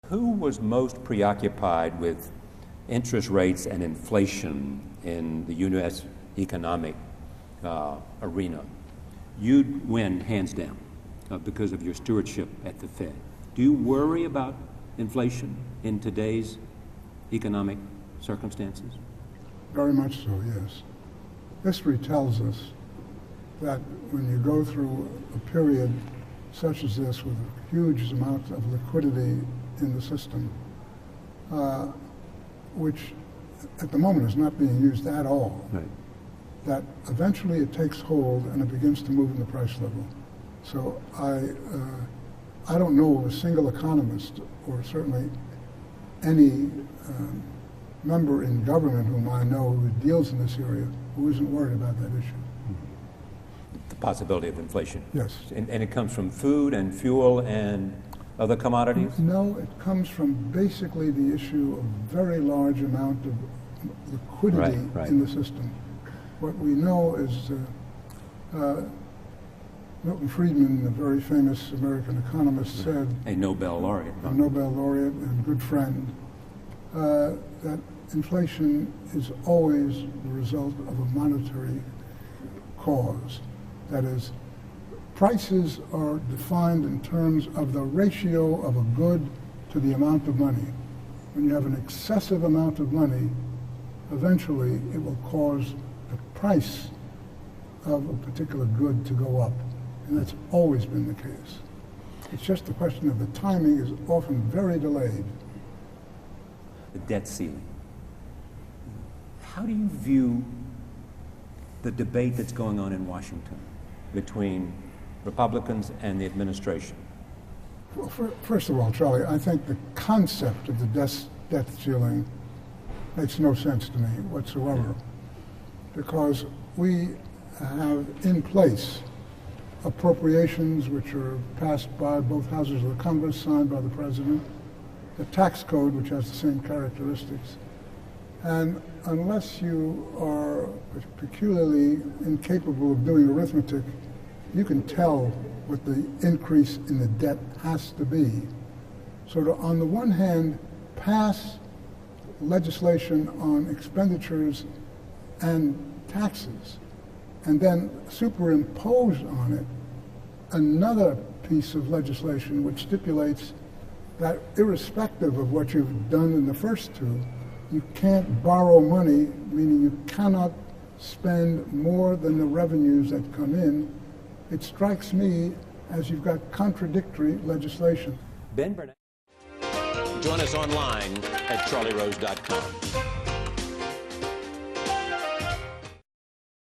Who was most preoccupied with interest rates and inflation in the U.S. economic arena? You'd win hands down because of your stewardship at the Fed. Do you worry about inflation in today's economic circumstances? Very much so, yes. History tells us that when you go through a period such as this with huge amounts of liquidity in the system, which at the moment is not being used at all, right, that eventually it takes hold and it begins to move in the price level. So I don't know of a single economist, or certainly any member in government whom I know who deals in this area, who isn't worried about that issue. The possibility of inflation. Yes. And it comes from food and fuel and other commodities? No, it comes from basically the issue of very large amount of liquidity in the system. What we know is Milton Friedman, the very famous American economist, said, a Nobel laureate. a Nobel laureate and good friend, that inflation is always the result of a monetary cause. That is, prices are defined in terms of the ratio of a good to the amount of money. When you have an excessive amount of money, eventually it will cause the price of a particular good to go up. And that's always been the case. It's just a question of the timing is often very delayed. The debt ceiling. How do you view the debate that's going on in Washington between Republicans and the administration? Well, first of all, Charlie, I think the concept of the debt ceiling makes no sense to me whatsoever, because we have in place appropriations which are passed by both houses of the Congress, signed by the President, the tax code which has the same characteristics, and unless you are peculiarly incapable of doing arithmetic, you can tell what the increase in the debt has to be. So to, on the one hand, pass legislation on expenditures and taxes, and then superimpose on it another piece of legislation which stipulates that irrespective of what you've done in the first two, you can't borrow money, meaning you cannot spend more than the revenues that come in. It strikes me as you've got contradictory legislation. Ben Burnett. Join us online at charlierose.com.